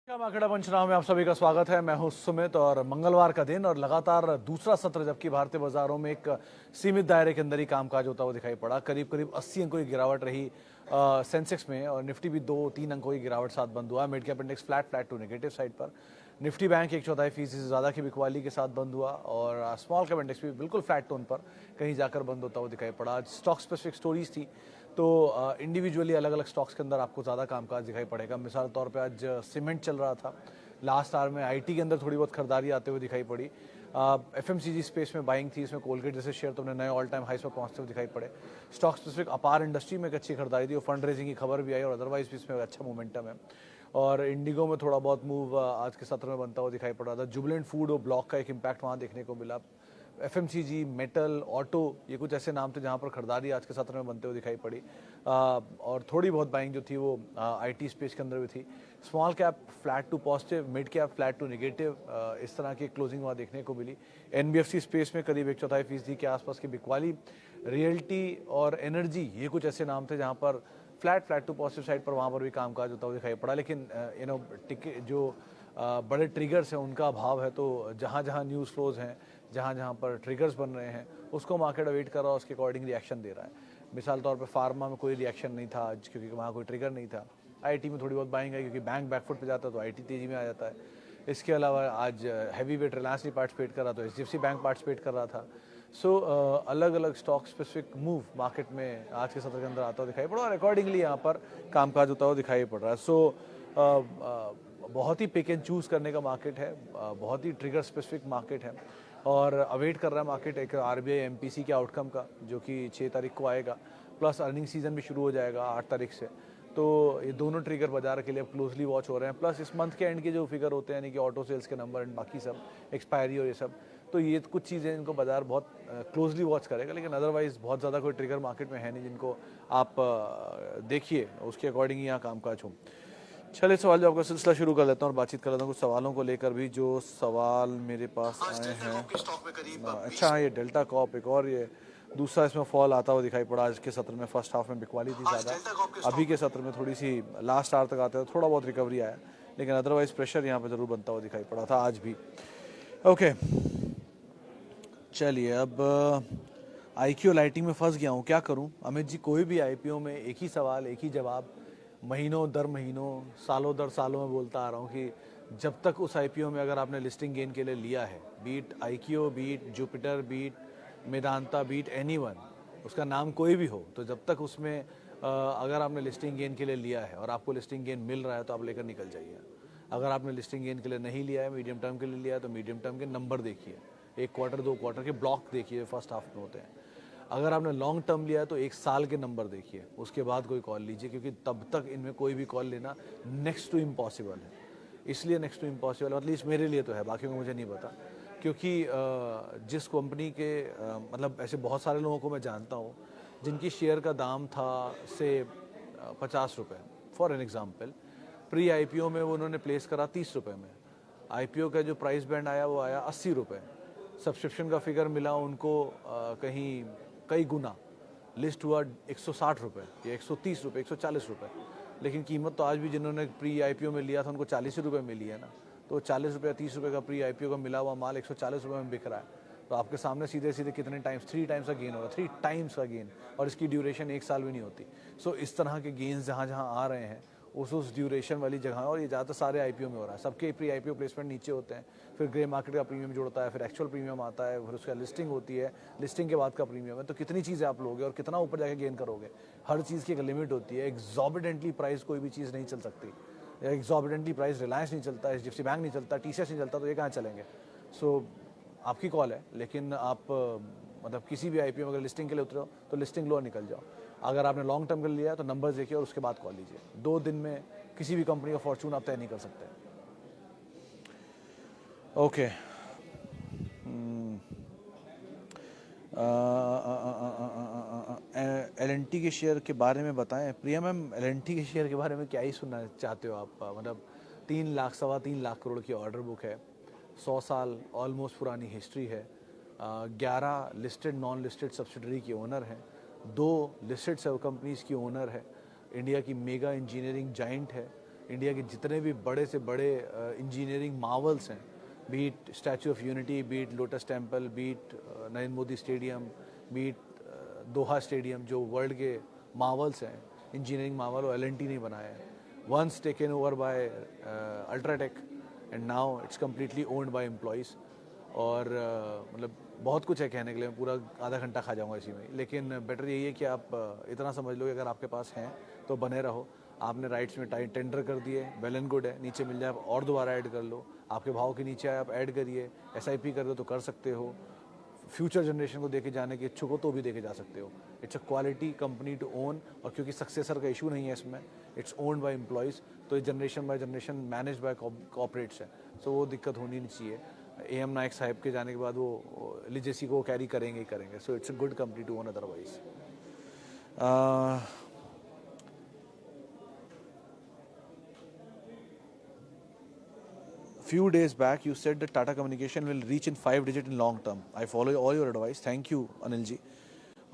क्या मार्केट पंचनामे में आप सभी का स्वागत है। मैं हूं सुमित और मंगलवार का दिन और लगातार दूसरा सत्र जबकि भारतीय बाजारों में एक सीमित दायरे के अंदर ही कामकाज होता हुआ दिखाई पड़ा। करीब करीब 80 अंकों की गिरावट रही सेंसेक्स में और निफ्टी भी 2-3 अंकों की गिरावट साथ बंद हुआ। Mid cap index flat to negative side पर। निफ्टी बैंक 1/4% से ज़्यादा की बिकवाली के साथ बंद हुआ और स्मॉल कैप इंडेक्स भी बिल्कुल फ्लैट टोन पर कहीं जाकर बंद होता हुआ दिखाई पड़ा। आज स्टॉक स्पेसिफिक स्टोरीज थी तो इंडिविजुअली अलग अलग स्टॉक्स के अंदर आपको ज़्यादा कामकाज दिखाई पड़ेगा। मिसाल तौर पे आज सीमेंट चल रहा था, लास्ट आवर में आईटी के अंदर थोड़ी बहुत खरीदारी आते हुए दिखाई पड़ी। एफएमसीजी स्पेस में बाइंग थी, इसमें कोलगेट जैसे शेयर तो नए ऑल टाइम हाइस पर पहुंचते हुए दिखाई पड़े। स्टॉक स्पेसिफिक अपार इंडस्ट्री में एक अच्छी खरीदारी थी और फंड रेजिंग की खबर भी आई और अदरवाइज भी इसमें अच्छा मोमेंटम है। और इंडिगो में थोड़ा बहुत मूव आज के सत्र में बनता हुआ दिखाई पड़ रहा था। जुबिलेंट फूड और ब्लॉक का एक इम्पैक्ट वहाँ देखने को मिला। एफएमसीजी, मेटल, ऑटो, ये कुछ ऐसे नाम थे जहाँ पर खरीदारी आज के सत्र में बनते हुए दिखाई पड़ी। और थोड़ी बहुत बाइंग जो थी वो आईटी स्पेस के अंदर भी थी। Small cap flat to positive, mid cap flat to negative, इस तरह की क्लोजिंग वहाँ देखने को मिली। एनबीएफसी स्पेस में करीब 1/4% के आसपास की बिकवाली। रियल्टी और एनर्जी, ये कुछ ऐसे नाम थे जहाँ पर फ्लैट टू पॉजिटिव साइड पर वहाँ पर भी कामकाज होता हुआ दिखाई पड़ा। लेकिन जो बड़े ट्रिगर्स हैं उनका अभाव है, तो जहाँ जहाँ न्यूज़ फ्लोज हैं, जहाँ जहाँ पर ट्रिगर्स बन रहे हैं उसको मार्केट अवेट कर रहा है, उसके अकॉर्डिंग रिएक्शन दे रहा है। मिसाल तौर पे फार्मा में कोई रिएक्शन नहीं था आज क्योंकि वहाँ कोई ट्रिगर नहीं था। आईटी में थोड़ी बहुत बाइंग आई क्योंकि बैंक बैकफुट पे जाता है तो आईटी तेजी में आ जाता है। इसके अलावा आज हैवी वेट रिलायंस नहीं पार्टिसिपेट कर रहा तो एचडीएफसी बैंक पार्टिसिपेट कर रहा था। सो अलग अलग स्टॉक स्पेसिफिक मूव मार्केट में आज के सत्र के अंदर आता हुआ दिखाई पड़ा और अकॉर्डिंगली यहाँ पर कामकाज होता हुआ दिखाई पड़ रहा है। सो बहुत ही पिक एंड चूज़ करने का मार्केट है, बहुत ही ट्रिगर स्पेसिफिक मार्केट है और अवेट कर रहा है मार्केट एक आरबीआई एमपीसी के आउटकम का जो कि 6 तारीख को आएगा। प्लस अर्निंग सीजन भी शुरू हो जाएगा 8 तारीख से। तो ये दोनों ट्रिगर बाजार के लिए अब क्लोजली वॉच हो रहे हैं। प्लस इस मंथ के एंड के जो फिगर होते हैं यानी कि ऑटो सेल्स के नंबर एंड बाकी सब एक्सपायरी और ये सब, तो ये कुछ चीज़ें इनको बाजार बहुत क्लोजली वॉच करेगा। लेकिन अदरवाइज बहुत ज़्यादा कोई ट्रिगर मार्केट में है नहीं जिनको आप देखिए उसके अकॉर्डिंग ही यहाँ कामकाज हो। चलिए सवाल जवाब का सिलसिला शुरू कर लेता हूँ और बातचीत कर लेता हूँ कुछ सवालों को लेकर भी जो सवाल मेरे पास आए हैं। अच्छा हाँ, ये डेल्टा कॉप एक और ये दूसरा इसमें फॉल आता हुआ दिखाई पड़ा। आज के सत्र में फर्स्ट हाफ में बिकवाली थी ज़्यादा, अभी के सत्र में थोड़ी सी लास्ट आवर तक आते हुए थोड़ा बहुत रिकवरी आया, लेकिन अदरवाइज प्रेशर यहाँ पे ज़रूर बनता हुआ दिखाई पड़ा था आज भी। ओके चलिए, अब आईक्यू लाइटिंग में फंस गया हूँ, क्या करूँ अमित जी? कोई भी आईपीओ में एक ही सवाल एक ही जवाब महीनों दर महीनों सालों दर सालों में बोलता आ रहा हूँ कि जब तक उस आईपीओ में अगर आपने लिस्टिंग गेन के लिए लिया है, be it IQ, be it Jupiter, be it Medanta, be it anyone, उसका नाम कोई भी हो, तो जब तक उसमें अगर आपने लिस्टिंग गेन के लिए लिया है और आपको लिस्टिंग गेन मिल रहा है तो आप लेकर निकल जाइए। अगर आपने लिस्टिंग गेन के लिए नहीं लिया है, मीडियम टर्म के लिए लिया है, तो मीडियम टर्म के नंबर देखिए, 1 क्वार्टर 2 क्वार्टर के ब्लॉक देखिए फर्स्ट हाफ में होते हैं। अगर आपने लॉन्ग टर्म लिया है तो 1 साल के नंबर देखिए, उसके बाद कोई कॉल लीजिए, क्योंकि तब तक इनमें कोई भी कॉल लेना नेक्स्ट टू इम्पॉसिबल है। इसलिए नेक्स्ट टू इम्पॉसिबल, एटलीस्ट मेरे लिए तो है, बाकी को मुझे नहीं पता। क्योंकि जिस कंपनी के मतलब ऐसे बहुत सारे लोगों को मैं जानता हूँ जिनकी शेयर का दाम था से 50 रुपये for an example, pre IPO में वो उन्होंने प्लेस करा 30 रुपये में, आईपीओ का जो प्राइस बैंड आया वो आया 80 रुपये, सब्सक्रिप्शन का फिगर मिला उनको कहीं कई गुना, लिस्ट हुआ 160 रुपये या 130 रुपये, 140 रुपये, लेकिन कीमत तो आज भी जिन्होंने प्री आईपीओ में लिया था उनको 40 रुपये मिली है ना। तो 40 रुपये 30 रुपये का प्री आईपीओ का मिला हुआ माल 140 रुपये में बिक रहा है, तो आपके सामने सीधे सीधे कितने टाइम्स, 3 टाइम्स का गेन हो रहा है, 3 टाइम्स का गेन, और इसकी ड्यूरेशन 1 साल भी नहीं होती। सो इस तरह के गेन्स जहाँ जहाँ आ रहे हैं उस ड्यूरेशन वाली जगह, और ये ज़्यादातर सारे आईपीओ में हो रहा है, सबके प्री आईपीओ प्लेसमेंट नीचे होते हैं, फिर ग्रे मार्केट का प्रीमियम जुड़ता है, फिर एक्चुअल प्रीमियम आता है, फिर उसका लिस्टिंग होती है, लिस्टिंग के बाद का प्रीमियम है। तो कितनी चीज़ें आप लोगे और कितना ऊपर जाके गेन करोगे, हर चीज़ की एक लिमिट होती है। एग्जॉर्बिडेंटली प्राइस कोई भी चीज़ नहीं चल सकती, एग्जॉर्बिडेंटली प्राइस रिलायंस नहीं चलता, एचडीएफसी बैंक नहीं चलता, टीसीएस नहीं चलता, तो ये कहाँ चलेंगे? सो आपकी कॉल है, लेकिन आप मतलब किसी भी आईपीओ में अगर लिस्टिंग के लिए उतरे हो तो लिस्टिंग लो और निकल जाओ। अगर आपने लॉन्ग टर्म के लिए लिया है तो नंबर्स देखिए और उसके बाद कॉल लीजिए। 2 दिन में किसी भी कंपनी का फॉर्चून आप तय नहीं कर सकते। ओके, एलएनटी के शेयर के बारे में बताएं। प्रिया मैम, एलएनटी के शेयर के बारे में क्या ही सुनना चाहते हो आप? मतलब 3 लाख 3.25 लाख करोड़ की ऑर्डर बुक है, 100 साल ऑलमोस्ट पुरानी हिस्ट्री है, 11 लिस्टेड नॉन लिस्टेड सब्सिडरी की ओनर हैं, 2 लिस्टेड सब कंपनीज की ओनर है, इंडिया की मेगा इंजीनियरिंग जाइंट है, इंडिया के जितने भी बड़े से बड़े इंजीनियरिंग मार्वल्स हैं, be it statue of unity, be it lotus temple, be it Narendra Modi stadium, be it Doha stadium, जो वर्ल्ड के मार्वल्स हैं, इंजीनियरिंग मार्वल, वो एल&टी नहीं बनाया है. Once taken over by UltraTech and now it's completely owned by employees. और मतलब बहुत कुछ है कहने के लिए, मैं पूरा आधा घंटा खा जाऊंगा इसी में. लेकिन बेटर यही है कि आप इतना समझ लो कि अगर आपके पास हैं तो बने रहो. आपने राइट्स में टेंडर कर दिए, वेल एंड गुड है. नीचे मिल जाए आप और दोबारा ऐड कर लो. आपके भाव के नीचे आए आप ऐड करिए. SIP कर दो तो कर सकते हो. फ्यूचर जनरेशन को देके जाने के इच्छुक हो तो भी देके जा सकते हो. It's a quality company to own. और क्योंकि सक्सेसर का इशू नहीं है इसमें, इट्स ओन्ड बाय एम्प्लॉयज़, तो generation by generation manage by corporates है. सो वो दिक्कत होनी नहीं चाहिए. AM नायक साहब के जाने के बाद वो लिजेसी को कैरी करेंगे ही करेंगे. So it's a good company to own otherwise. Few days back you said that Tata Communication will reach in 5 digit in long term. I follow all your advice. Thank you Anil ji.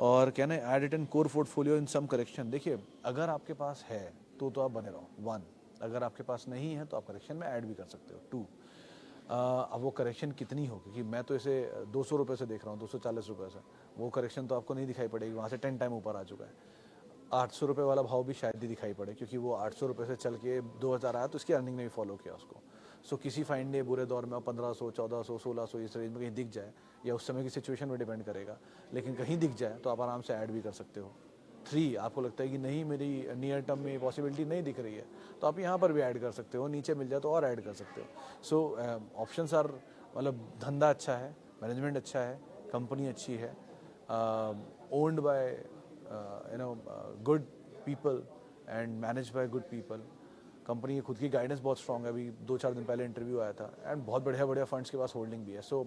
और can I add it in core portfolio in some correction? देखिए, अगर आपके पास है तो आप बने रहो. 1. अगर आपके पास नहीं है तो आप करेक्शन में ऐड भी कर सकते हो. 2. अब वो करेक्शन कितनी हो, क्योंकि मैं तो इसे 200 रुपये से देख रहा हूँ, 240 रुपये से. वो करेक्शन तो आपको नहीं दिखाई पड़ेगी, वहाँ से 10 टाइम ऊपर आ चुका है. 800 रुपये वाला भाव भी शायद ही दिखाई पड़े, क्योंकि वो 800 रुपये से चल के 2000 आया तो उसकी अर्निंग ने भी फॉलो किया उसको. सो किसी फाइंड डे बुरे दौर में 1500, 1400, 1600 इस रेंज में कहीं दिख जाए, या उस समय की सिचुएशन में डिपेंड करेगा, लेकिन कहीं दिख जाए तो आप आराम से ऐड भी कर सकते हो. 3. आपको लगता है कि नहीं मेरी नियर टर्म में पॉसिबिलिटी नहीं दिख रही है, तो आप यहाँ पर भी ऐड कर सकते हो. नीचे मिल जाए तो और ऐड कर सकते हो. सो ऑप्शंस आर, मतलब धंधा अच्छा है, मैनेजमेंट अच्छा है, कंपनी अच्छी है, owned by good people and manage by good people. Company की खुद की गाइडेंस बहुत स्ट्रॉन्ग है. अभी 2-4 दिन पहले इंटरव्यू आया था, एंड बहुत बढ़िया फंड्स के पास होल्डिंग भी है. सो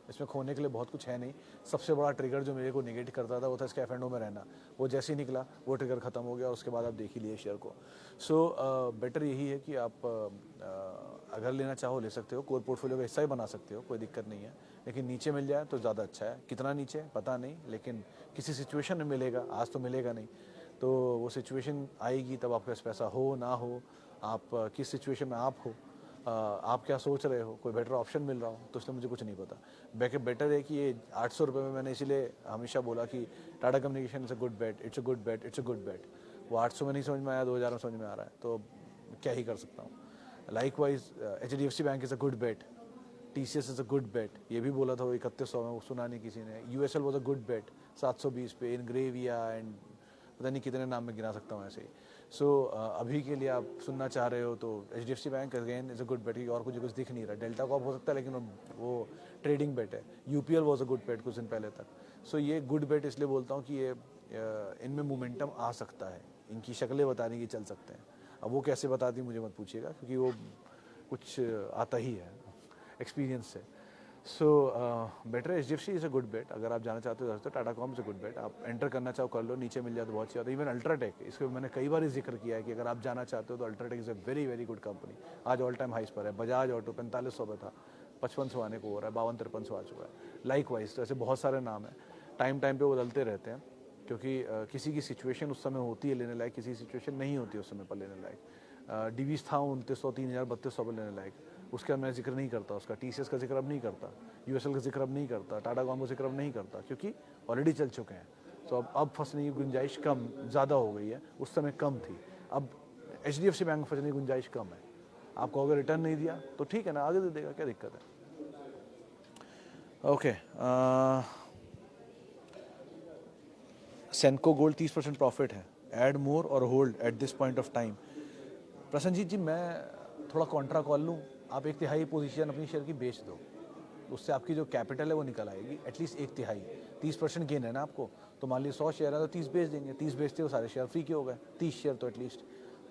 इसमें खोने के लिए बहुत कुछ है नहीं. सबसे बड़ा ट्रिगर जो मेरे को निगेट करता था वो था इसके F&O में रहना. वो जैसे ही निकला वो ट्रिगर खत्म हो गया, और उसके बाद आप देख ही लिए शेयर को. सो बेटर यही है कि आप अगर लेना चाहो ले सकते हो, कोर पोर्टफोलियो का हिस्सा ही बना सकते हो, कोई दिक्कत नहीं है. लेकिन नीचे मिल जाए तो ज़्यादा अच्छा है. कितना नीचे पता नहीं, लेकिन किसी सिचुएशन में मिलेगा. आज तो मिलेगा नहीं, तो वो सिचुएशन आएगी तब आपके पास पैसा हो ना हो, आप किस सिचुएशन में आप हो, आप क्या सोच रहे हो, कोई बेटर ऑप्शन मिल रहा हो, तो इसलिए मुझे कुछ नहीं पता. बेटर है कि ये 800 रुपये में, मैंने इसीलिए हमेशा बोला कि Tata communication is a good bet, it's a good bet, it's a good bet. वो 800 में नहीं समझ में आया, 2000 में समझ में आ रहा है, तो क्या ही कर सकता हूँ. Likewise HDFC bank is a good bet, TCS is a good bet. ये भी बोला था वो 3100 में, वो सुना नहीं किसी ने. USL वॉज अ गुड बेट 720 पे. इनग्रेविया एंड पता नहीं कितने नाम में गिना सकता हूँ ऐसे ही. सो अभी के लिए आप सुनना चाह रहे हो तो HDFC bank again is a good bet, और कुछ दिख नहीं रहा. डेल्टा कॉप हो सकता है, लेकिन वो ट्रेडिंग बेट है. UPL वॉज अ गुड बेट कुछ दिन पहले तक. सो ये गुड बेट इसलिए बोलता हूँ कि ये इनमें मोमेंटम आ सकता है. इनकी शक्लें बताने की चल सकते हैं. अब वो कैसे बताती मुझे मत पूछिएगा, क्योंकि वो कुछ आता ही है एक्सपीरियंस से. So better HDFC is a good bet. अगर आप जाना चाहते हो तो Tata com is a good bet. आप एंटर करना चाहो कर लो, नीचे मिल जाए तो बहुत अच्छी बात है. इवन अल्ट्राटेक, इसको मैंने कई बार जिक्र किया है कि अगर आप जाना चाहते हो तो UltraTech is a very good company. आज ऑल टाइम हाइस पर है. बजाज ऑटो 4500 पे था, 5500 आने को हो रहा है, 52-5300 आ चुका है. लाइकवाइज तो ऐसे बहुत सारे नाम हैं. टाइम पे वो बदलते रहते हैं, क्योंकि किसी की सिचुएशन उस समय होती है लेने लायक, किसी की सिचुएशन नहीं होती है उस समय पर लेने लायक. डिवीज था 2900, 3000, 3200 पर लेने लायक. उसका मैं जिक्र नहीं करता, उसका TCS का जिक्र अब नहीं करता, USL का जिक्र अब नहीं करता, टाटा कॉम का जिक्र अब नहीं करता, क्योंकि ऑलरेडी चल चुके हैं. तो अब फंसने की गुंजाइश कम ज़्यादा हो गई है. उस समय कम थी, अब HDFC बैंक में फंसने की गुंजाइश कम है. आपको अगर रिटर्न नहीं दिया तो ठीक है ना, आगे दे देगा, क्या दिक्कत है. ओके. सेंको गोल्ड 30% प्रॉफिट है. ऐड मोर और hold at this point of time. Prasenjit ji, मैं थोड़ा कॉन्ट्रा कॉल लूँ. आप 1/3 पोजीशन अपनी शेयर की बेच दो, उससे आपकी जो कैपिटल है वो निकल आएगी. एटलीस्ट 1/3, 30% गेन है ना आपको. तो मान लीजिए 100 शेयर है तो 30 बेच देंगे. 30 बेचते हो सारे शेयर फ्री के हो गए. 30 शेयर तो एटलीस्ट,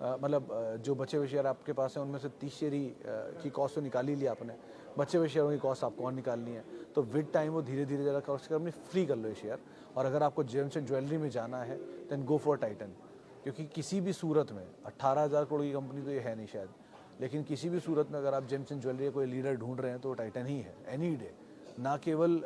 मतलब जो बचे हुए शेयर आपके पास हैं उनमें से 30 शेयर ही की कॉस्ट तो निकाल ही लिया आपने. बचे हुए शेयरों की कॉस्ट आपको और निकालनी है. तो विद टाइम वो धीरे धीरे ज़्यादा कॉस्ट कर अपनी फ्री कर लो ये शेयर. और अगर आपको जेम्स एंड ज्वेलरी में जाना है देन गो फॉर टाइटन. क्योंकि किसी भी सूरत में 18,000 करोड़ की कंपनी तो ये है नहीं शायद, लेकिन किसी भी सूरत में अगर आप जेम्स एंड ज्वेलरी कोई लीडर ढूंढ रहे हैं तो टाइटन ही है एनी डे. ना केवल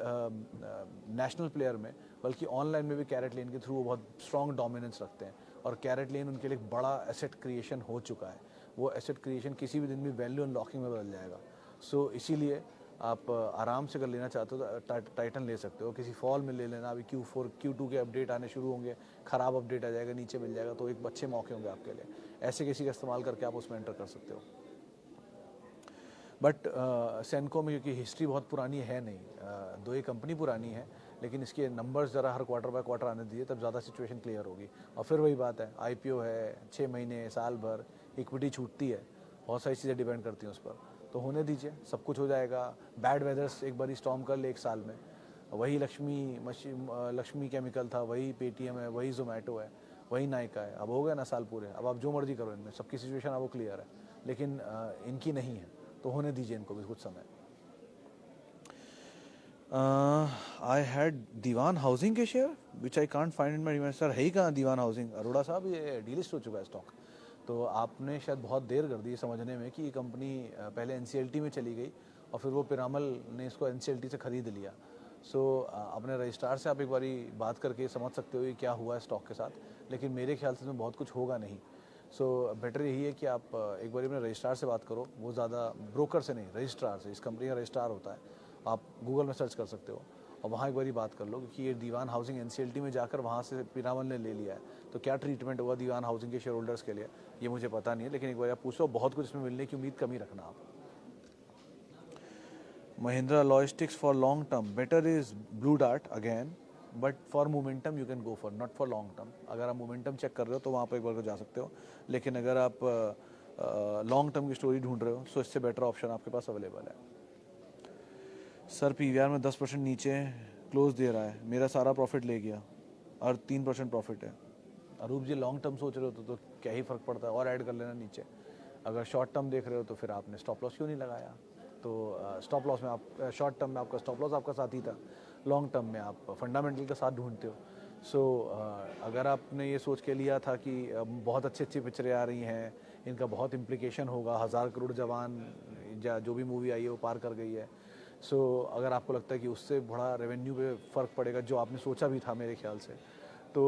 नेशनल प्लेयर में, बल्कि ऑनलाइन में भी कैरेट लेन के थ्रू वो बहुत स्ट्रॉन्ग डोमिनेंस रखते हैं. और कैरेट लेन उनके लिए एक बड़ा एसेट क्रिएशन हो चुका है. वो एसेट क्रिएशन किसी भी दिन भी वैल्यू अनलॉकिंग में बदल जाएगा। सो इसीलिए आप आराम से अगर लेना चाहते हो तो टाइटन ले सकते हो, किसी फॉल में ले लेना। अभी Q4 Q2 के अपडेट आने शुरू होंगे, ख़राब अपडेट आ जाएगा, नीचे मिल जाएगा, तो एक अच्छे मौके होंगे आपके लिए। ऐसे किसी का इस्तेमाल करके आप उसमें एंटर कर सकते हो। बट सेनको में क्योंकि हिस्ट्री बहुत पुरानी है नहीं, दो ही कंपनी पुरानी है, लेकिन इसके नंबर्स ज़रा हर क्वार्टर बाय क्वार्टर आने दीजिए, तब ज़्यादा सिचुएशन क्लियर होगी। और फिर वही बात है, IPO है, 6 महीने साल भर इक्विटी छूटती है, बहुत सारी चीज़ें डिपेंड करती हैं उस पर, तो होने दीजिए, सब कुछ हो जाएगा। बैड वेदर्स एक बार स्टॉर्म कर ले 1 साल में, वही लक्ष्मी केमिकल था, वही पेटीएम है, वही जोमेटो है, वही नायका है, अब हो गया ना साल पूरे। अब आप जो मर्जी करो इनमें, सबकी सिचुएशन आपको क्लियर है, लेकिन इनकी नहीं है, तो होने दीजिए इनको भी कुछ समय। आई हैड दीवान हाउसिंग के share which I can't find in my reminder. Sir है ही कहाँ दीवान हाउसिंग? अरोड़ा साहब ये डीलिस्ट हो चुका है स्टॉक। तो आपने शायद बहुत देर कर दी समझने में कि ये कंपनी पहले NCLT में चली गई और फिर वो पिरामल ने इसको NCLT से ख़रीद लिया। सो अपने रजिस्ट्रार से आप एक बारी बात करके समझ सकते हो कि क्या हुआ है स्टॉक के साथ, लेकिन मेरे ख्याल से इसमें बहुत कुछ होगा नहीं। सो बेटर यही है कि आप एक बार अपने रजिस्ट्रार से बात करो, वो ज़्यादा ब्रोकर से नहीं, रजिस्ट्रार से। इस कंपनी का रजिस्ट्रार होता है, आप गूगल में सर्च कर सकते हो और वहाँ एक बारी बात कर लो, क्योंकि ये दीवान हाउसिंग NCLT में जाकर वहाँ से पिरामल ने ले लिया है, तो क्या ट्रीटमेंट हुआ दीवान हाउसिंग के शेयर होल्डर्स के लिए ये मुझे पता नहीं है, लेकिन एक बार आप पूछो, बहुत कुछ इसमें मिलने की उम्मीद कम ही रखना आप। Mahindra logistics for long term better is blue dart again, but for momentum you can go for, not for long term. अगर आप मोमेंटम चेक कर रहे हो तो वहाँ पर एक बार को जा सकते हो, लेकिन अगर आप लॉन्ग टर्म की स्टोरी ढूंढ रहे हो तो इससे बेटर ऑप्शन आपके पास अवेलेबल है। सर PVR में 10% नीचे क्लोज दे रहा है, मेरा सारा प्रॉफिट ले गया और 3% प्रॉफिट है। अरूप जी लॉन्ग टर्म सोच रहे हो तो क्या ही फ़र्क पड़ता है, और ऐड कर लेना नीचे। अगर शॉर्ट टर्म देख रहे हो तो फिर आपने स्टॉप लॉस क्यों नहीं लगाया? तो स्टॉप लॉस में आप, शॉर्ट टर्म में आपका स्टॉप लॉस आपका साथ ही था, लॉन्ग टर्म में आप फंडामेंटल का साथ ढूंढते हो। सो अगर आपने ये सोच के लिया था कि बहुत अच्छी अच्छी पिक्चरें आ रही हैं, इनका बहुत इम्प्लीकेशन होगा, 1000 करोड़ जवान या जो भी मूवी आई है वो पार कर गई है, सो अगर आपको लगता है कि उससे बड़ा रेवेन्यू पे फ़र्क पड़ेगा, जो आपने सोचा भी था मेरे ख्याल से, तो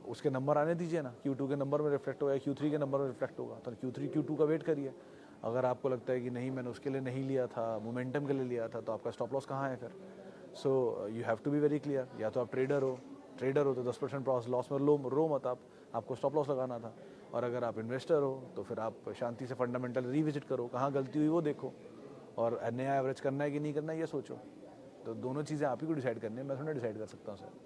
उसके नंबर आने दीजिए ना। Q2 के नंबर में रिफ्लेक्ट होगा, Q3 के नंबर में रिफ्लेक्ट होगा, तो Q3 Q2 का वेट करिए। अगर आपको लगता है कि नहीं मैंने उसके लिए नहीं लिया था, मोमेंटम के लिए लिया था, तो आपका स्टॉप लॉस कहाँ है फिर? So you have to be very clear. या तो आप ट्रेडर हो तो 10% लॉस में रो मत आप, आपको स्टॉप लॉस लगाना था। और अगर आप इन्वेस्टर हो तो फिर आप शांति से फंडामेंटल रिविजिट करो, कहाँ गलती हुई वो देखो, और नया एवरेज करना है कि नहीं करना है ये सोचो। तो दोनों चीज़ें आप ही को डिसाइड करनी है, मैं थोड़ा डिसाइड कर सकता हूँ सर।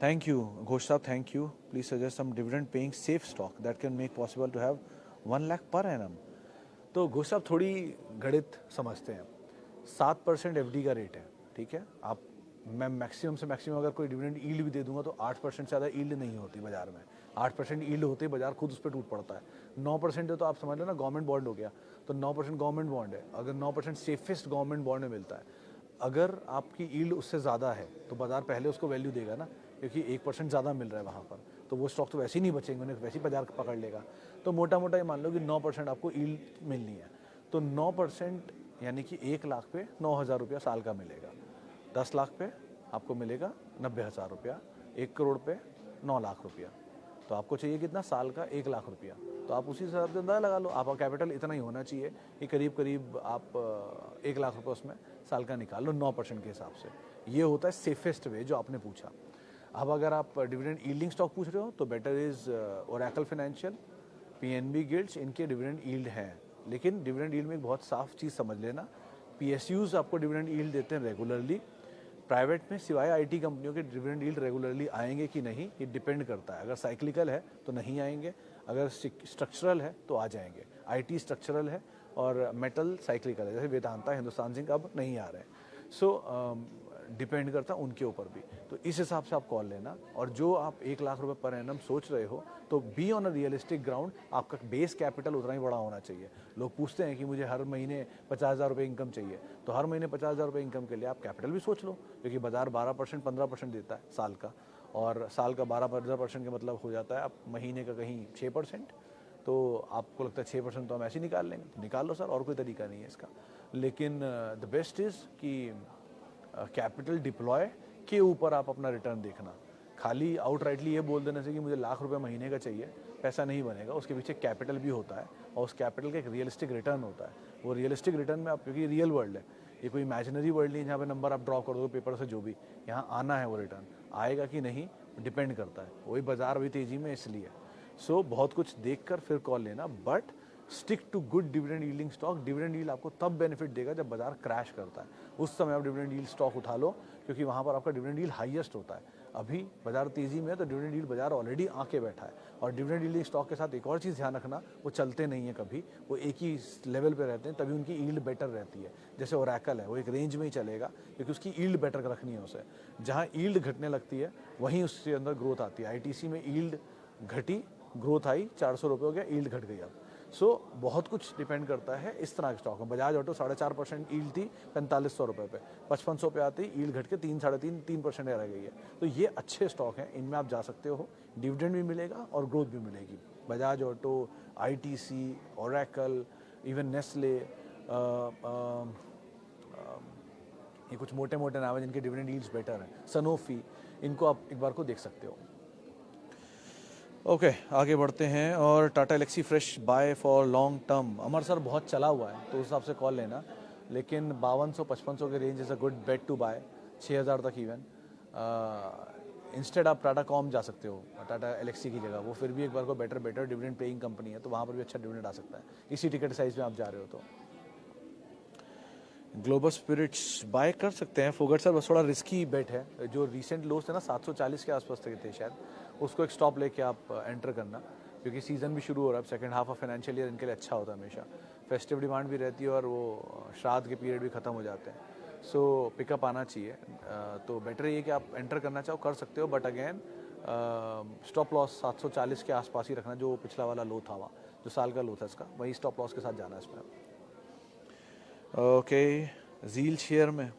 Thank you, Ghosh साहब, thank you. Please suggest some dividend paying safe stock that can make possible to have 1 lakh per annum. तो घोष साहब थोड़ी गणित समझते हैं। 7% FD का रेट है, ठीक है। आप, मैं मैक्सिमम से मैक्सिमम अगर कोई डिविडेंड यील्ड भी दे दूंगा तो 8% से ज़्यादा यील्ड नहीं होती बाजार में। 8% यील्ड होते ही बाजार खुद उस पर टूट पड़ता है। 9% है तो आप समझ लो ना गवर्नमेंट बॉन्ड हो गया, तो 9% गवर्नमेंट बॉन्ड है। अगर 9% सेफेस्ट गवर्नमेंट बॉन्ड में मिलता है, अगर आपकी यील्ड उससे ज़्यादा है तो बाजार पहले उसको वैल्यू देगा ना, क्योंकि 1% ज़्यादा मिल रहा है वहाँ पर, तो वो स्टॉक तो वैसे ही नहीं बचेंगे, उन्हें वैसे ही बाजार पकड़ लेगा। तो मोटा मोटा ये मान लो कि 9% आपको यील्ड मिलनी है, तो 9% यानी कि 1 लाख पे 9,000 रुपया साल का मिलेगा। 10 लाख पे आपको मिलेगा 90,000 रुपया, 1 करोड़ पे 9 लाख रुपया। तो आपको चाहिए कितना साल का? 1 लाख रुपया। तो आप उसी हिसाब से अंदाजा लगा लो, आपका कैपिटल इतना ही होना चाहिए कि करीब करीब आप 1 लाख रुपये उसमें साल का निकाल लो 9% के हिसाब से। ये होता है सेफेस्ट वे जो आपने पूछा। अब अगर आप डिविडेंड यील्डिंग स्टॉक पूछ रहे हो तो better is Oracle financial, PNB guilds, इनके डिविडेंड यील्ड हैं। लेकिन डिविडेंड यील्ड में एक बहुत साफ चीज़ समझ लेना, PSUs आपको डिविडेंड यील्ड देते हैं रेगुलरली। प्राइवेट में सिवाय IT कंपनियों के डिविडेंड यील्ड रेगुलरली आएंगे कि नहीं, ये डिपेंड करता है। अगर साइक्लिकल है तो नहीं आएंगे, अगर स्ट्रक्चरल है तो आ जाएंगे। IT स्ट्रक्चरल है और मेटल साइक्लिकल है, जैसे वेदांता, हिंदुस्तान जिंक अब नहीं आ रहे हैं। सो डिपेंड करता है उनके ऊपर भी, तो इस हिसाब से आप कॉल लेना। और जो आप 1 लाख रुपए पर एनम सोच रहे हो, तो be on a realistic ground, आपका बेस कैपिटल उतना ही बड़ा होना चाहिए। लोग पूछते हैं कि मुझे हर महीने 50,000 रुपये इनकम चाहिए, तो हर महीने 50,000 रुपये इनकम के लिए आप कैपिटल भी सोच लो, क्योंकि बाजार 12% 15% देता है साल का, और साल का 12-15% का मतलब हो जाता है आप महीने का कहीं 6%। तो आपको लगता है 6% तो हम ऐसे ही निकाल लेंगे, तो निकाल लो सर, और कोई तरीका नहीं है इसका। लेकिन द बेस्ट इज़ कि कैपिटल डिप्लॉय के ऊपर आप अपना रिटर्न देखना। खाली आउटराइटली ये बोल देने से कि मुझे लाख रुपए महीने का चाहिए, पैसा नहीं बनेगा, उसके पीछे कैपिटल भी होता है और उस कैपिटल का एक रियलिस्टिक रिटर्न होता है। वो रियलिस्टिक रिटर्न में आप, क्योंकि रियल वर्ल्ड है, ये कोई इमेजिनरी वर्ल्ड नहीं है जहाँ पे नंबर आप ड्रॉ कर दो पेपर से, जो भी यहाँ आना है वो रिटर्न आएगा कि नहीं डिपेंड करता है। वही बाजार अभी तेजी में इसलिए। सो बहुत कुछ देख कर फिर कॉल लेना, but stick to good dividend yielding stock. Dividend yield आपको तब बेनिफिट देगा जब बाजार क्रैश करता है, उस समय आप डिविडेंड यील्ड स्टॉक उठा लो, क्योंकि वहाँ पर आपका डिविडेंड यील्ड हाईएस्ट होता है। अभी बाजार तेजी में है तो डिविडेंड यील्ड बाजार ऑलरेडी आके बैठा है। और डिविडेंड यील्डिंग स्टॉक के साथ एक और चीज़ ध्यान रखना, वो चलते नहीं है कभी, वो एक ही लेवल पे रहते हैं, तभी उनकी यील्ड बेटर रहती है। जैसे ओरेकल है, वो एक रेंज में ही चलेगा क्योंकि उसकी यील्ड बेटर रखनी है उसे। जहाँ यील्ड घटने लगती है वहीं उसके अंदर ग्रोथ आती है। आईटीसी में यील्ड घटी, ग्रोथ आई, 400 रुपये हो गया, यील्ड घट गई अब। सो बहुत कुछ डिपेंड करता है इस तरह के स्टॉक में। बजाज ऑटो 4.5% यील्ड थी 4500 रुपये पे, 5500 पे आती यील्ड घट के 3-3.5% रह गई है। तो ये अच्छे स्टॉक हैं, इनमें आप जा सकते हो, डिविडेंड भी मिलेगा और ग्रोथ भी मिलेगी। Bajaj auto, ITC, Oracle, even Nestle, ये कुछ मोटे मोटे नाम हैं जिनके डिविडेंड यील्ड्स बेटर हैं, सनोफी, इनको आप एक बार को देख सकते हो। ओके आगे बढ़ते हैं। और Tata Elxsi fresh buy for long term. Amar sir बहुत चला हुआ है तो उस हिसाब से कॉल लेना, लेकिन 5200-5500 के range is a good bet to buy, 6000 तक इवन। इंस्टेड आप टाटा कॉम जा सकते हो टाटा एलेक्सी की जगह, वो फिर भी एक बार को बेटर डिविडेंड पेइंग कंपनी है, तो वहाँ पर भी अच्छा डिविडेंड आ सकता है इसी टिकट साइज में आप जा रहे हो तो। ग्लोबल स्पिरिट्स बाय कर सकते हैं फोगट सर, बस थोड़ा रिस्की बेट है। जो रिसेंट लोस थे ना 740 के आसपास थे शायद, उसको एक स्टॉप लेके आप एंटर करना, क्योंकि सीज़न भी शुरू हो रहा है। Second half of financial year इनके लिए अच्छा होता है हमेशा, फेस्टिव डिमांड भी रहती है और वो श्राद्ध के पीरियड भी ख़त्म हो जाते हैं। सो पिकअप आना चाहिए, तो बेटर ये कि आप एंटर करना चाहो कर सकते हो, बट अगेन स्टॉप लॉस 740 के आसपास ही रखना, जो पिछला वाला लो था वहाँ, जो साल का लो था इसका, वही स्टॉप लॉस के साथ जाना है इसमें। ओके जील शेयर में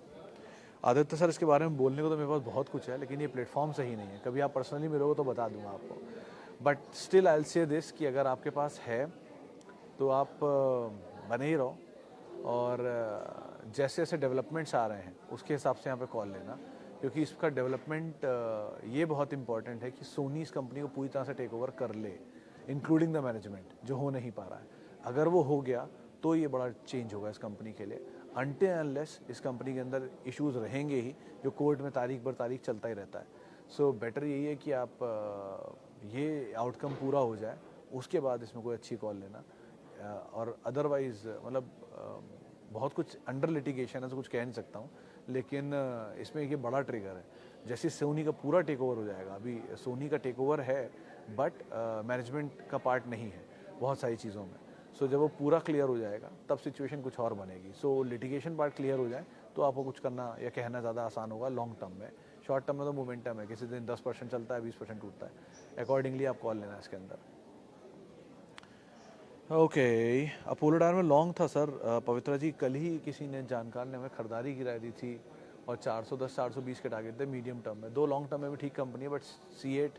आदित्य सर, इसके बारे में बोलने को तो मेरे पास बहुत कुछ है, लेकिन ये प्लेटफॉर्म सही नहीं है। कभी आप पर्सनली मिलोगे तो बता दूंगा आपको, but still I will say this कि अगर आपके पास है तो आप बने ही रहो, और जैसे जैसे डेवलपमेंट्स आ रहे हैं उसके हिसाब से यहाँ पे कॉल लेना, क्योंकि इसका डेवलपमेंट ये बहुत इंपॉर्टेंट है कि सोनी इस कंपनी को पूरी तरह से टेक ओवर कर ले, इंक्लूडिंग द मैनेजमेंट, जो हो नहीं पा रहा है। अगर वो हो गया तो ये बड़ा चेंज होगा इस कंपनी के लिए। अनटिल अनलेस इस कंपनी के अंदर इश्यूज रहेंगे ही, जो कोर्ट में तारीख बर तारीख चलता ही रहता है। सो बेटर यही है कि आप ये आउटकम पूरा हो जाए, उसके बाद इसमें कोई अच्छी कॉल लेना। और अदरवाइज मतलब बहुत कुछ अंडर लिटिगेशन है, तो कुछ कह नहीं सकता हूँ, लेकिन इसमें ये बड़ा ट्रिगर है। जैसे सोनी का पूरा टेक ओवर हो जाएगा, अभी सोनी का टेक ओवर है बट मैनेजमेंट का पार्ट नहीं है बहुत सारी चीज़ों में। सो जब वो पूरा क्लियर हो जाएगा तब सिचुएशन कुछ और बनेगी। सो लिटिगेशन पार्ट क्लियर हो जाए तो आपको कुछ करना या कहना ज़्यादा आसान होगा लॉन्ग टर्म में। शॉर्ट टर्म में तो मोमेंटम है, किसी दिन 10% चलता है, 20% टूटता है, अकॉर्डिंगली आप कॉल लेना इसके अंदर। ओके अपोलो टायर में लॉन्ग था सर, पवित्रा जी, कल ही किसी ने जानकार ने हमें खरीदारी की राय दी थी और 410-420 के टारगेट थे मीडियम टर्म में। दो लॉन्ग टर्म में भी ठीक कंपनी है, बट C8,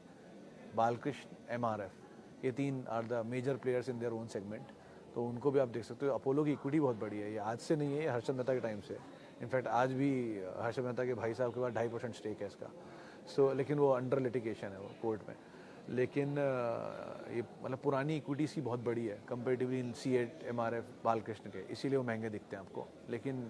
बालकृष्ण, MRF, ये 3 are the major players in their own segment, तो उनको भी आप देख सकते हो। अपोलो की इक्विटी बहुत बड़ी है, ये आज से नहीं है, ये हर्षद मेहता के टाइम से। इनफैक्ट आज भी हर्षद मेहता के भाई साहब के पास 2.5% स्टेक है इसका। सो लेकिन वो अंडर लिटिगेशन है वो कोर्ट में, लेकिन ये मतलब पुरानी इक्विटी सी बहुत बड़ी है कंपेरेटिवली इन C8, MRF, बालकृष्ण के, इसीलिए वो महंगे दिखते हैं आपको, लेकिन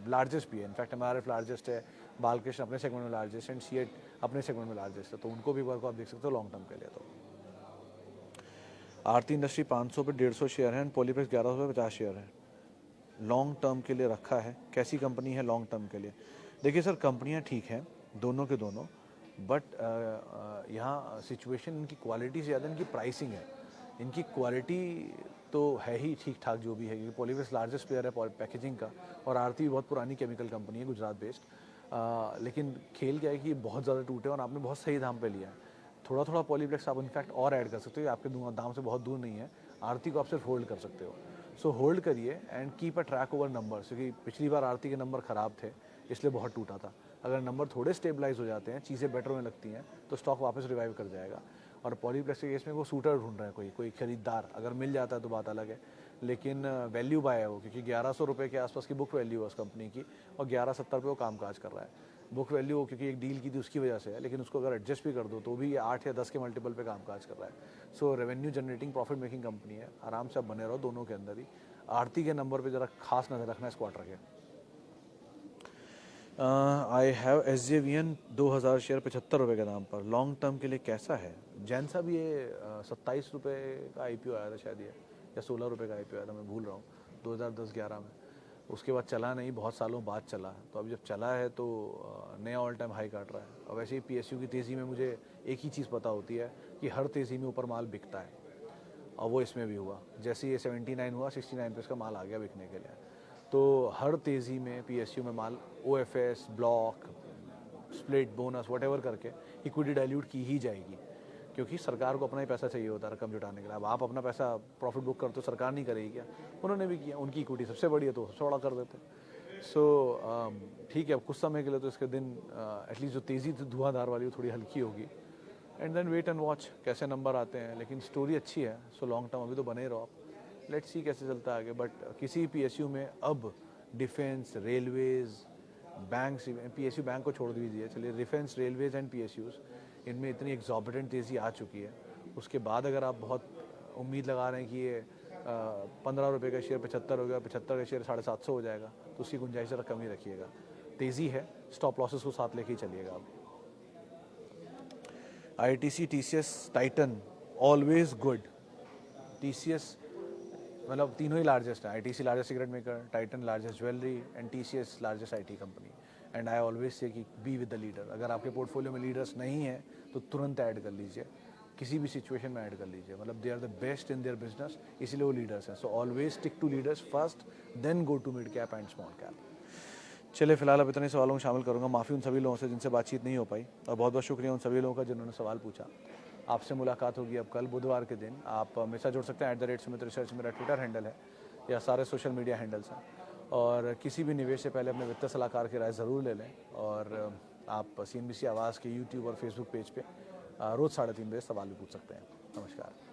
लार्जेस्ट भी है। इनफैक्ट MRF लार्जेस्ट है, बालकृष्ण अपने सेगमेंट में लार्जेस्ट है, एंड C8 अपने सेगमेंट में लार्जेस्ट है, तो उनको भी वर्क आप देख सकते हो लॉन्ग टर्म के लिए। तो आरती इंडस्ट्री 500 पे 150 शेयर है, पॉलीप्लेक्स 1100 पे 50 शेयर है, लॉन्ग टर्म के लिए रखा है। कैसी कंपनी है लॉन्ग टर्म के लिए? देखिए सर, कंपनियां ठीक हैं दोनों के दोनों, बट यहाँ सिचुएशन इनकी क्वालिटी से ज़्यादा इनकी प्राइसिंग है। इनकी क्वालिटी तो है ही ठीक ठाक जो भी है, क्योंकि पॉलीप्लेक्स लार्जेस्ट प्लेयर है पैकेजिंग का, और आरती भी बहुत पुरानी केमिकल कंपनी है, गुजरात बेस्ड। लेकिन खेल क्या है कि बहुत ज़्यादा टूटे और आपने बहुत सही दाम पे लिया है। थोड़ा थोड़ा पॉलीप्लेक्स आप इनफैक्ट और ऐड कर सकते हो, आपके दाम से बहुत दूर नहीं है। आरती को आप सिर्फ होल्ड कर सकते हो। सो होल्ड करिए and keep a track over numbers, क्योंकि पिछली बार आरती के नंबर ख़राब थे इसलिए बहुत टूटा था। अगर नंबर थोड़े स्टेबलाइज हो जाते हैं, चीज़ें बेटर होने लगती हैं, तो स्टॉक वापस रिवाइव कर जाएगा। और पॉलीप्लेक्स के केस में वो सूटर ढूंढ रहे हैं, कोई खरीदार अगर मिल जाता है तो बात अलग है, लेकिन वैल्यू बाय है वो, क्योंकि 1100 रुपये के आसपास की बुक वैल्यू है उस कंपनी की, और 1170 पे वो कामकाज कर रहा है। बुक वैल्यू क्योंकि एक डील की थी उसकी वजह से है, लेकिन उसको अगर एडजस्ट भी कर दो तो भी 8 या 10 के मल्टीपल पे कामकाज कर रहा है। So revenue generating profit making company है, आराम से आप बने रहो दोनों के अंदर ही। आरती के नंबर पे ज़रा खास नज़र रखना इस क्वार्टर के। आई हैव SJVN 2000 शेयर 75 रुपये के दाम पर, लॉन्ग टर्म के लिए कैसा है? जैन सा भी ये 27 रुपये का IPO आया था शायद, ये या 16 रुपये का IPO आया था, मैं भूल रहा हूँ, 2010-11 में। उसके बाद चला नहीं, बहुत सालों बाद चला, तो अभी जब चला है तो नया ऑल टाइम हाई काट रहा है। और वैसे ही PSU की तेज़ी में मुझे एक ही चीज़ पता होती है कि हर तेज़ी में ऊपर माल बिकता है, और वो इसमें भी हुआ। जैसे ये 79 हुआ, 69 पे इसका माल आ गया बिकने के लिए। तो हर तेज़ी में PSU में माल OFS, block, split, bonus, whatever करके इक्विटी डाइल्यूट की ही जाएगी, क्योंकि सरकार को अपना ही पैसा चाहिए होता है रकम जुटाने के लिए। अब आप अपना पैसा प्रॉफिट बुक करते हो, सरकार नहीं करेगी क्या? उन्होंने भी किया, उनकी इक्विटी सबसे बड़ी है तो सबसे बड़ा कर देते। सो ठीक है, अब कुछ समय के लिए तो इसके दिन एटलीस्ट जो तेज़ी थी धुआंधार वाली वो थोड़ी हल्की होगी, and then wait and watch कैसे नंबर आते हैं। लेकिन स्टोरी अच्छी है, सो लॉन्ग टर्म अभी तो बने रहो आप, लेट्स सी कैसे चलता है आगे। बट किसी PSU में अब defence, Railways, banks, PSU bank को छोड़ दीजिए, चलिए डिफेंस, रेलवेज़ एंड PSUs, इनमें इतनी एग्जॉर्बिटेंट तेज़ी आ चुकी है। उसके बाद अगर आप बहुत उम्मीद लगा रहे हैं कि ये 15 रुपये का शेयर 75 हो गया, 75 का शेयर 750 हो जाएगा, तो उसकी गुंजाइश ज़रा कम ही रखिएगा। तेज़ी है, स्टॉप लॉसेस को साथ लेके ही चलिएगा आप। ITC, TCS, Titan always good. TCS मतलब तीनों ही लार्जेस्ट है। ITC largest cigarette maker, Titan largest jewellery, and TCS largest IT company. And I always say कि बी विद द लीडर। अगर आपके पोर्टफोलियो में लीडर्स नहीं है तो तुरंत ऐड कर लीजिए, किसी भी सिचुएशन में ऐड कर लीजिए। मतलब they are the best in their business, इसीलिए वो लीडर्स हैं। So always stick to leaders first, then go to mid cap and small cap. चलिए फिलहाल अब इतने सवालों में शामिल करूंगा। माफ़ी उन सभी लोगों से जिनसे बातचीत नहीं हो पाई, और बहुत बहुत शुक्रिया उन सभी लोगों का जिन्होंने सवाल पूछा। आपसे मुलाकात होगी अब कल बुधवार के दिन। आप मेरे साथ जुड़ सकते हैं @सुमित रिसर्च मेरा ट्विटर हैंडल है, या सारे सोशल मीडिया हैंडल्स हैं। और किसी भी निवेश से पहले अपने वित्तीय सलाहकार की राय ज़रूर ले लें। और आप CNBC आवाज़ के YouTube और Facebook पेज पे रोज़ 3:30 बजे सवाल भी पूछ सकते हैं। नमस्कार।